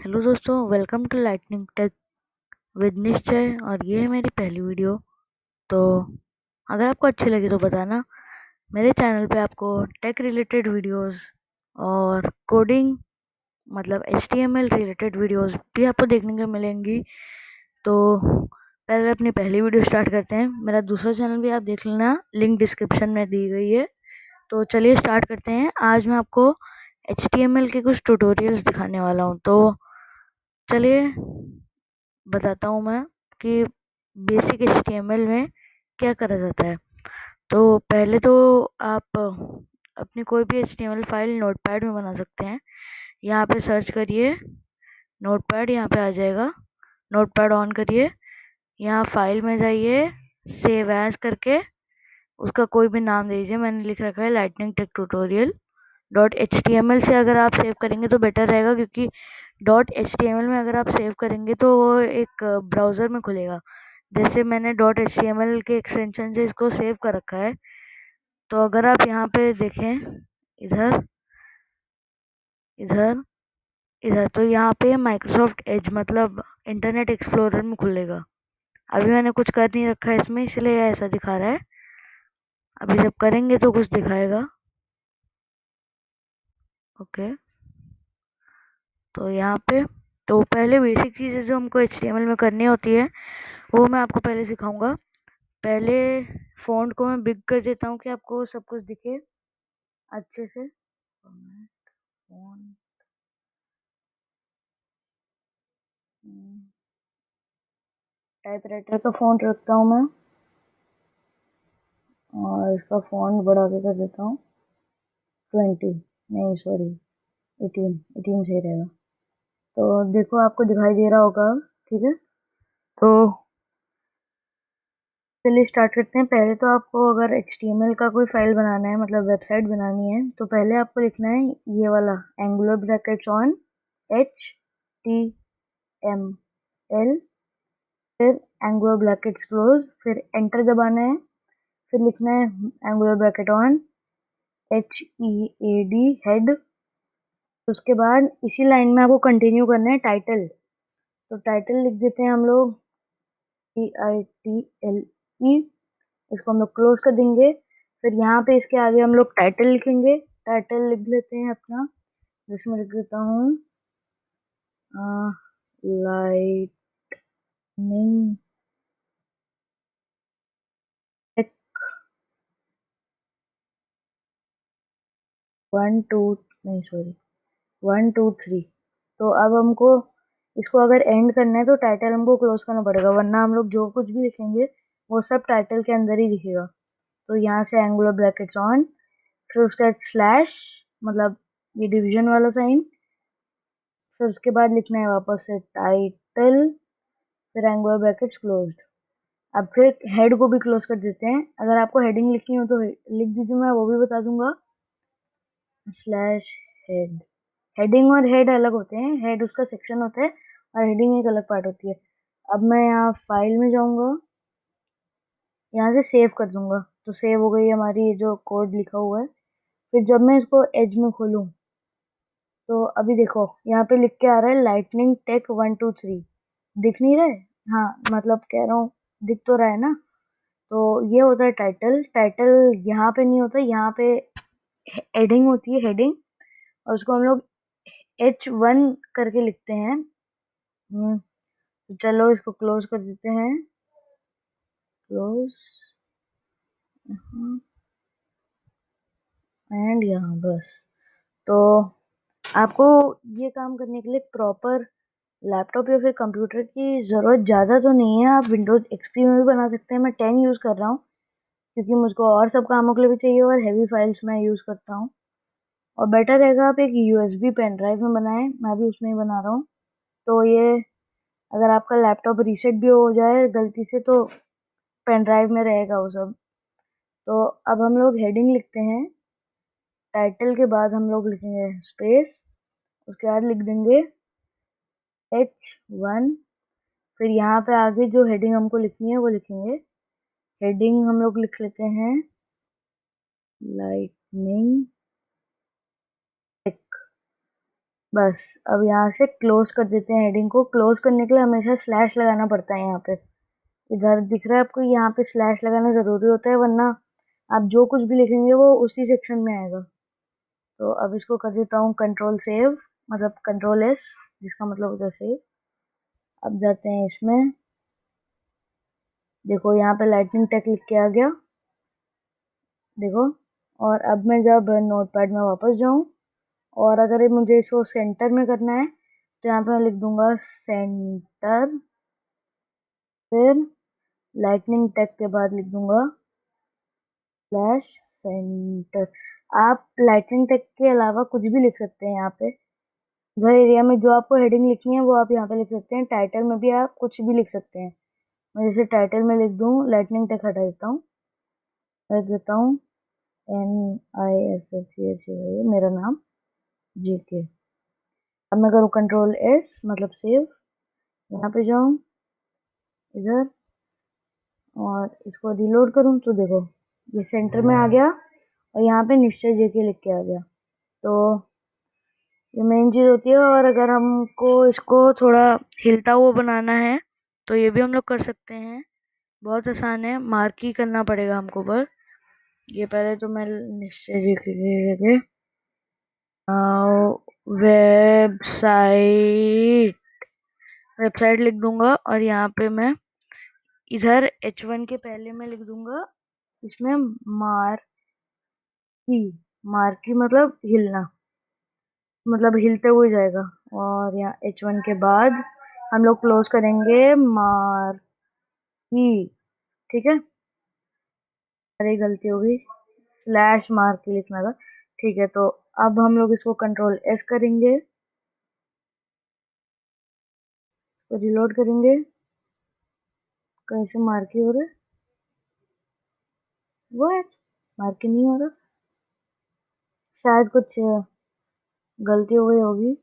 Hello दोस्तों, welcome to lightning tech with Nishchay. और ये है मेरी पहली वीडियो। तो अगर आपको अच्छी लगी तो बताना। मेरे चैनल पे आपको टेक रिलेटेड वीडियोस और कोडिंग मतलब HTML रिलेटेड वीडियोस भी आपको देखने को मिलेंगी। तो पहले अपनी पहली वीडियो स्टार्ट करते हैं। मेरा दूसरा चैनल भी आप देख लेना, लिंक डिस्क्रिप्शन में दी गई है। तो चलिए स्टार्ट करते हैं। आज मैं आपको HTML के कुछ ट्यूटोरियल्स दिखाने वाला हूँ। तो चलिए बताता हूँ मैं कि बेसिक HTML में क्या करा जाता है। तो पहले तो आप अपनी कोई भी HTML फाइल नोटपैड में बना सकते हैं। यहाँ पे सर्च करिए नोटपैड, यहाँ पे आ जाएगा। नोटपैड ऑन करिए, यहाँ फाइल में जाइए, सेव एज करके उसका कोई भी नाम दे दीजिए। मैंने लिख रखा है लाइटनिंग टेक ट्यूटोरियल .html से अगर आप सेव करेंगे तो बेटर रहेगा, क्योंकि .html में अगर आप सेव करेंगे तो वो एक ब्राउज़र में खुलेगा। जैसे मैंने .html के एक्सटेंशन से इसको सेव कर रखा है। तो अगर आप यहाँ पे देखें, इधर इधर इधर, तो यहाँ पे माइक्रोसॉफ्ट एज मतलब इंटरनेट एक्सप्लोरर में खुलेगा। अभी मैंने कुछ कर नहीं रखा है इसमें, इसलिए ऐसा दिखा रहा है। अभी जब करेंगे तो कुछ दिखाएगा। ओके, तो यहाँ पे तो पहले बेसिक चीज़ें जो हमको HTML में करनी होती है वो मैं आपको पहले सिखाऊंगा। पहले फ़ॉन्ट को मैं बिग कर देता हूँ कि आपको सब कुछ दिखे अच्छे से। टाइपराइटर का फ़ॉन्ट रखता हूँ मैं, और इसका फ़ॉन्ट बढ़ा के कर देता हूँ 20, नहीं सॉरी 18 सही रहेगा। तो देखो आपको दिखाई दे रहा होगा, ठीक है। तो चलिए स्टार्ट करते हैं। पहले तो आपको अगर HTML का कोई फाइल बनाना है, मतलब वेबसाइट बनानी है, तो पहले आपको लिखना है ये वाला एंगुलर ब्रैकेट्स ऑन HTML, फिर एंगुलर ब्रैकेट्स क्लोज, फिर एंटर दबाना है। फिर लिखना है angular bracket on HEAD head. उसके बाद इसी लाइन में आपको कंटिन्यू करना है टाइटल। तो टाइटल लिख देते हैं हम लोग TITLE। इसको हम लोग क्लोज कर देंगे। फिर यहाँ पे इसके आगे हम लोग टाइटल लिखेंगे। टाइटल लिख लेते हैं अपना, जिसमें लिख देता हूँ लाइटनिंग टेक 1 2 नहीं सॉरी 1 2 3। तो अब हमको इसको अगर एंड करना है तो टाइटल हमको क्लोज करना पड़ेगा, वरना हम लोग जो कुछ भी लिखेंगे वो सब टाइटल के अंदर ही दिखेगा। तो यहाँ से एंगुलर ब्रैकेट्स ऑन, फिर उसके बाद स्लैश मतलब ये डिवीजन वाला साइन, फिर उसके बाद लिखना है वापस से टाइटल, फिर एंगुलर ब्रैकेट्स क्लोज्ड। अब फिर हेड को भी क्लोज कर देते हैं। अगर आपको हेडिंग लिखनी हो तो लिख दीजिए, मैं वो भी बता दूंगा स्लैश हेड। हेडिंग और हेड अलग होते हैं, हेड उसका सेक्शन होता है और हेडिंग एक अलग पार्ट होती है। अब मैं यहाँ फाइल में जाऊंगा, यहाँ से सेव कर दूंगा। तो सेव हो गई हमारी ये जो कोड लिखा हुआ है। फिर जब मैं इसको एज में खोलूँ तो अभी देखो यहाँ पे लिख के आ रहा है लाइटनिंग टेक 1 2 3। दिख नहीं रहा है? हाँ, मतलब कह रहा हूँ दिख तो रहा है ना। तो ये होता है टाइटल। टाइटल यहाँ पे नहीं होता, यहाँ पे हेडिंग होती है, हेडिंग। और उसको हम लोग H1 करके लिखते हैं। तो चलो इसको क्लोज कर देते हैं, क्लोज एंड यहाँ बस। तो आपको ये काम करने के लिए प्रॉपर लैपटॉप या फिर कंप्यूटर की ज़रूरत ज़्यादा तो नहीं है। आप विंडोज़ XP में भी बना सकते हैं। मैं 10 यूज़ कर रहा हूँ क्योंकि मुझको और सब कामों के लिए भी चाहिए, और हैवी फाइल्स मैं यूज़ करता हूँ। और बेटर रहेगा आप एक USB पेन ड्राइव में बनाएं, मैं भी उसमें ही बना रहा हूँ। तो ये अगर आपका लैपटॉप रीसेट भी हो जाए गलती से तो पेन ड्राइव में रहेगा वो सब। तो अब हम लोग हेडिंग लिखते हैं। टाइटल के बाद हम लोग लिखेंगे स्पेस, उसके बाद लिख देंगे H1। फिर यहाँ पे आगे जो हेडिंग हमको लिखनी है वो लिखेंगे। हेडिंग हम लोग लिख लेते हैं लाइटनिंग टेक बस अब यहाँ से क्लोज कर देते हैं हेडिंग को। क्लोज करने के लिए हमेशा स्लैश लगाना पड़ता है। यहाँ पे इधर दिख रहा है आपको, यहाँ पे स्लैश लगाना जरूरी होता है, वरना आप जो कुछ भी लिखेंगे वो उसी सेक्शन में आएगा। तो अब इसको कर देता हूँ कंट्रोल सेव, मतलब कंट्रोल एस, जिसका मतलब होता है सेव। अब जाते हैं इसमें, देखो यहाँ पे लाइटनिंग टेक लिख के आ गया, देखो। और अब मैं जब नोटपैड में वापस जाऊं और अगर मुझे इसको सेंटर में करना है तो यहाँ पे मैं लिख दूंगा सेंटर, फिर लाइटनिंग टेक के बाद लिख दूंगा स्लैश सेंटर। आप लाइटनिंग टेक के अलावा कुछ भी लिख सकते हैं यहाँ पे। घर एरिया में जो आपको हेडिंग लिखनी है वो आप यहाँ पे लिख सकते हैं। टाइटल में भी आप कुछ भी लिख सकते हैं। मैं जैसे टाइटल में लिख दूँ, लाइटनिंग टेक हटा देता हूँ, लिख देता हूँ NISSCH, मेरा नाम GK। अब मैं करूँ कंट्रोल S, मतलब सेव। यहाँ पे जाऊँ इधर और इसको रिलोड करूँ तो देखो ये सेंटर में आ गया और यहाँ पे निश्चय JK लिख के आ गया। तो ये मेन चीज़ होती है। और अगर हमको इसको थोड़ा हिलता हुआ बनाना है तो ये भी हम लोग कर सकते हैं। बहुत आसान है, मार्क ही करना पड़ेगा हमको। पर ये पहले तो मैं निश्चय JK लेके वेबसाइट वेबसाइट लिख दूंगा और यहाँ पे मैं इधर H1 के पहले मैं लिख दूंगा इसमें मार्की मतलब हिलना, मतलब हिलते हुए जाएगा। और यहाँ H1 के बाद हम लोग क्लोज करेंगे मार्की, ठीक है। अरे गलती हो गई, स्लैश मार्की लिखना था, ठीक है। तो अब हम लोग इसको कंट्रोल S करेंगे, तो रिलोड करेंगे, कहीं से मार्की हो रहा है, वो है मार्की नहीं हो रहा, शायद कुछ गलती हो गई होगी।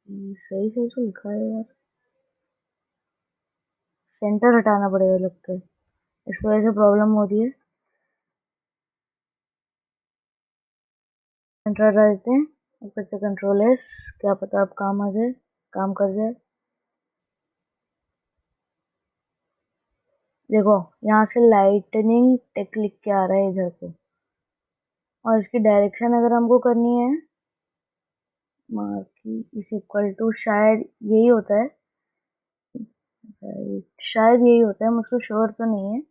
सही सही तो लिखा है यार, सेंटर हटाना पड़ेगा लगता है, इस वजह से प्रॉब्लम हो रही है। सेंटर हटा देते हैं, ऊपर से कंट्रोल एस, क्या पता अब काम आ जाए, काम कर जाए। देखो यहाँ से लाइटनिंग टेक लिख के आ रहा है इधर को, और इसकी डायरेक्शन अगर हमको करनी है मार्की इज इक्वल टू, शायद यही होता है, शायद यही होता है, मुझको श्योर तो नहीं है।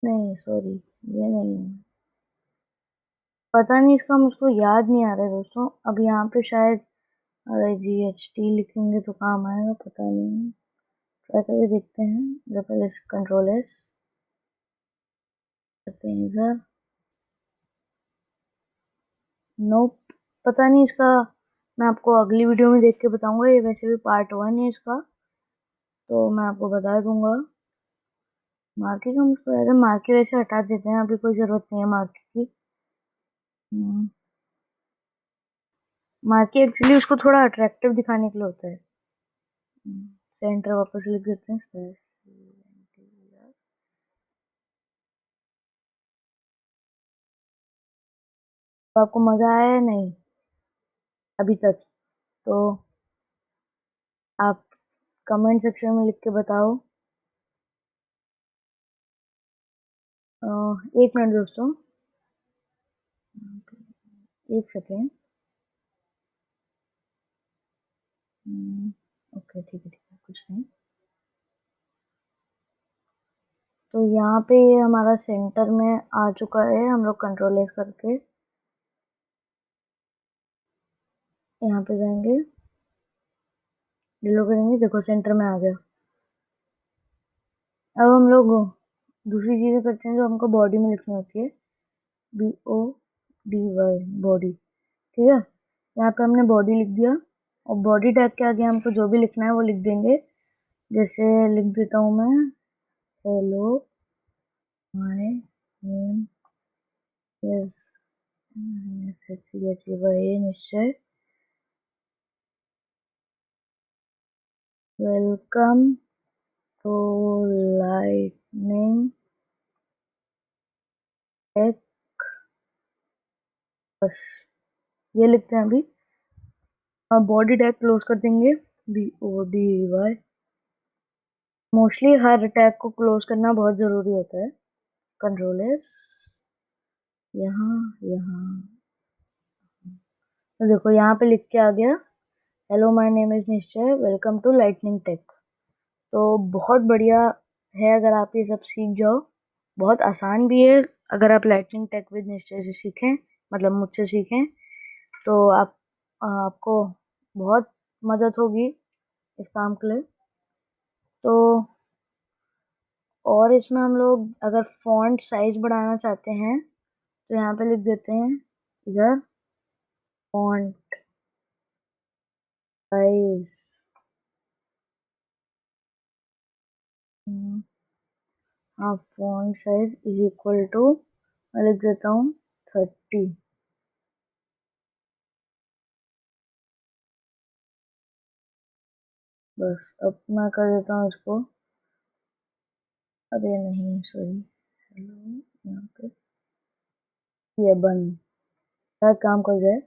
नहीं सॉरी, ये नहीं है, पता नहीं, इसका मुझको याद नहीं आ रहा है दोस्तों। अब यहाँ पे शायद अगर GHT लिखेंगे तो काम आएगा, पता नहीं, ट्राई करके देखते हैं। जब पहले कंट्रोल एस करते हैं इधर, नोप, पता नहीं इसका, मैं आपको अगली वीडियो में देख के बताऊंगा। ये वैसे भी पार्ट 1 है इसका, तो मैं आपको बता दूंगा। मार्की का मुझको याद है, मार्की वैसे हटा देते हैं, अभी कोई जरूरत नहीं है मार्की की। मार्की एक्चुअली उसको थोड़ा अट्रैक्टिव दिखाने के लिए होता है। सेंटर वापस लिख देते हैं slash। तो आपको मजा आया या नहीं अभी तक? तो आप कमेंट सेक्शन में लिख के बताओ। 1 मिनट दोस्तों, 1 सेकेंड। ओके ठीक है, ठीक है, कुछ नहीं। तो यहाँ पे ये हमारा सेंटर में आ चुका है। हम लोग कंट्रोल एस करके यहाँ पे जाएंगे, डिलो करेंगे, देखो सेंटर में आ गया। अब हम लोग दूसरी चीजें करते हैं जो हमको बॉडी में लिखनी होती है, BODY, बॉडी, ठीक है। यहाँ पे हमने बॉडी लिख दिया और बॉडी टैग के आगे हमको जो भी लिखना है वो लिख देंगे। जैसे लिख देता हूँ मैं, हेलो माय नेम इज निश्चय, वेलकम टू लाइटनिंग टेक बस ये लिखते हैं अभी। अब बॉडी टैग क्लोज कर देंगे, BODY। मोस्टली हर टैग को क्लोज करना बहुत ज़रूरी होता है। कंट्रोल S, यहाँ यहाँ। तो देखो यहाँ पे लिख के आ गया, हेलो माय नेम इज निश्चय, वेलकम टू लाइटनिंग टेक। तो बहुत बढ़िया है अगर आप ये सब सीख जाओ। बहुत आसान भी है अगर आप लाइटनिंग टेक विद निश्चय से सीखें, मतलब मुझसे सीखें, तो आपको बहुत मदद होगी इस काम के लिए। तो और इसमें हम लोग अगर फॉन्ट साइज बढ़ाना चाहते हैं तो यहाँ पे लिख देते हैं इधर फॉन्ट साइज। हाँ, font size is equal to, मैं लिख देता हूँ 30। बस अब मैं कर देता हूँ इसको, अरे नहीं सॉरी, हेलो यहाँ पे ये बंद, शायद काम कर जाए।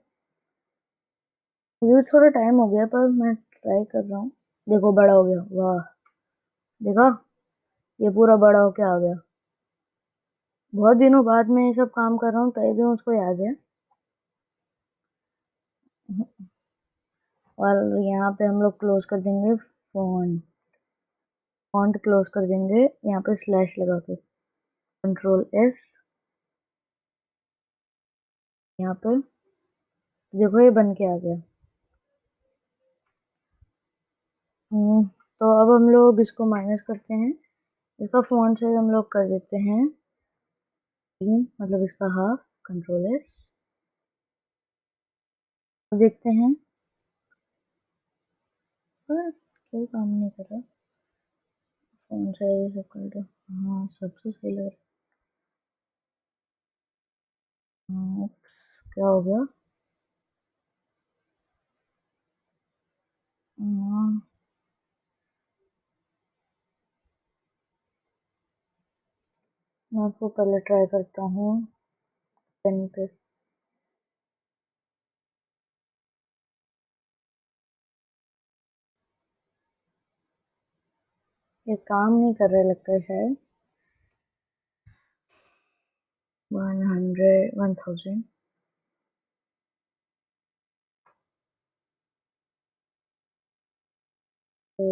मुझे थोड़ा टाइम हो गया पर मैं ट्राई कर रहा हूँ। देखो बड़ा हो गया, वाह, देखा, ये पूरा बड़ा होके आ गया। बहुत दिनों बाद मैं ये सब काम कर रहा हूँ तभी भी मुझको याद है। और यहाँ पे हम लोग क्लोज कर देंगे फॉन्ट, फॉन्ट क्लोज कर देंगे यहाँ पे स्लैश लगा के, कंट्रोल S। यहाँ पे देखो ये बन के आ गया। तो अब हम लोग इसको माइनस करते हैं, इसका फॉन्ट साइज हम लोग कर देते हैं 3, मतलब इसका हाफ, कंट्रोल S। तो देखते हैं पर क्यों काम नहीं कर रहा। फॉन्ट साइज सब कर दो, हाँ सबसे सही लग रहा है। क्या हो गया, हाँ, मैं आपको पहले ट्राई करता हूँ पेन पे। ये काम नहीं कर रहा लगता है शायद। 100, 1000। तो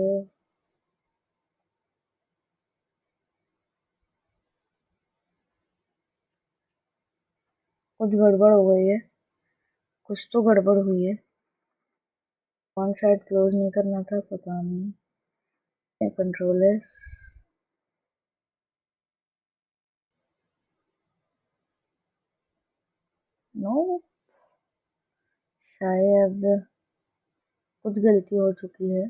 कुछ गड़बड़ हो गई है, कुछ तो गड़बड़ हुई है। कौन साइड क्लोज नहीं करना था पता नहीं। कंट्रोल S, नो, शायद कुछ गलती हो चुकी है।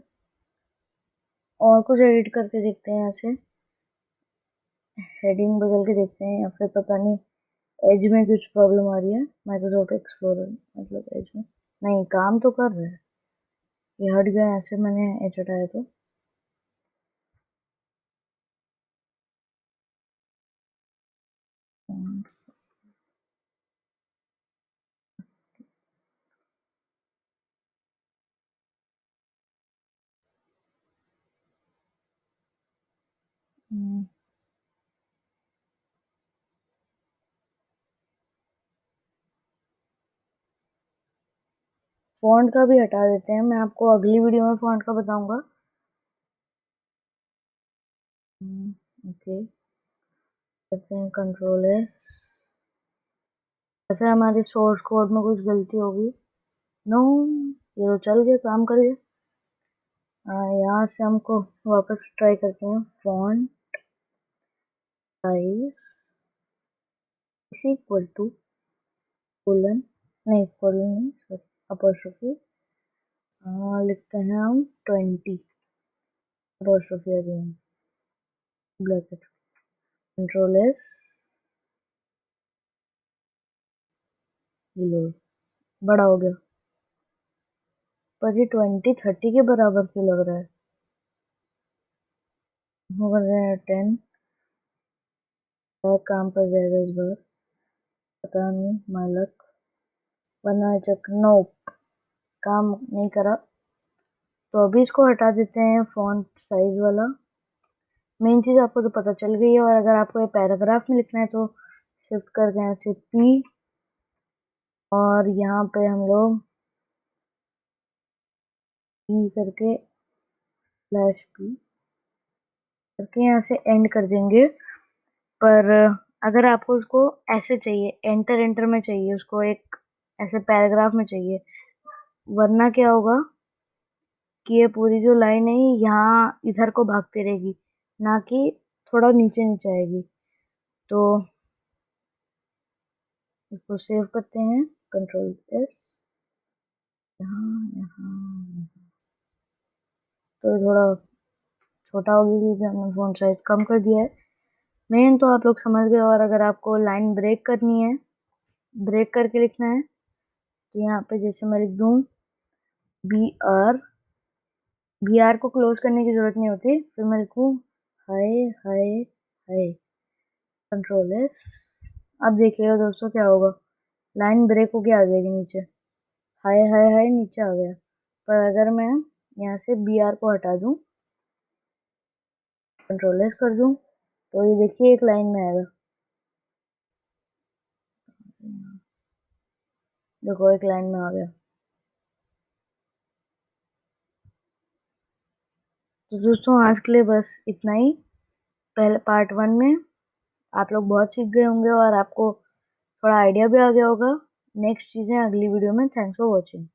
और कुछ एडिट करके देखते हैं, यहाँ से हेडिंग बदल के देखते हैं, या फिर पता नहीं एज में कुछ प्रॉब्लम आ रही है। माइक्रोसॉफ्ट एक्सप्लोरर मतलब एज में नहीं काम तो कर रहा है, ये हट गया ऐसे मैंने एज हटाया तो। फॉन्ट का भी हटा देते हैं, मैं आपको अगली वीडियो में फॉन्ट का बताऊंगा। ओके, करते हैं कंट्रोल S। ऐसे हमारे सोर्स कोड में कुछ गलती होगी। नो, ये तो चल गया, काम कर गया। यहाँ से हमको वापस ट्राई करते हैं, font size is equal to colon, नहीं कोलन नहीं सॉरी, अपॉस्ट्रोफी, लिखते हैं हम 20, apostrophe again, bracket, control S, reload. बड़ा हो गया, पर ये 20 30 के बराबर क्यों लग रहा है। हो रहे हैं 10, शायद काम कर जाएगा इस बार, पता नहीं, माय लक। वरना चेक नो काम नहीं करा। तो अभी इसको हटा देते हैं फॉन्ट साइज वाला। मेन चीज आपको तो पता चल गई है। और अगर आपको ये पैराग्राफ में लिखना है तो शिफ्ट करके यहाँ से पी, और यहाँ पे हम लोग पी करके स्लैश पी करके यहाँ से एंड कर देंगे। पर अगर आपको उसको ऐसे चाहिए, एंटर एंटर में चाहिए, उसको एक ऐसे पैराग्राफ में चाहिए, वरना क्या होगा कि ये पूरी जो लाइन है यहाँ इधर को भागती रहेगी, ना कि थोड़ा नीचे नीचे आएगी। तो इसको सेव करते हैं, कंट्रोल एस, यहाँ यहाँ। तो थोड़ा छोटा हो गया क्योंकि हमने फॉन्ट साइज कम कर दिया है। मेन तो आप लोग समझ गए। और अगर आपको लाइन ब्रेक करनी है, ब्रेक करके लिखना है, तो यहाँ पे जैसे मैं लिख दूँ बी आर, बी आर को क्लोज करने की जरूरत नहीं होती। फिर मैं लिखूँ हाय हाय हाय, कंट्रोल एस। अब देखिएगा दोस्तों क्या होगा, लाइन ब्रेक होके आ जाएगी नीचे, हाय हाय हाय नीचे आ गया। पर अगर मैं यहाँ से बी आर को हटा दूँ, कंट्रोल एस कर दूँ, तो ये देखिए एक लाइन में आएगा। देखो एक लाइन में आ गया। तो दोस्तों आज के लिए बस इतना ही। पहले पार्ट 1 में आप लोग बहुत सीख गए होंगे और आपको थोड़ा आइडिया भी आ गया होगा। नेक्स्ट चीज़ें अगली वीडियो में। Thanks for watching.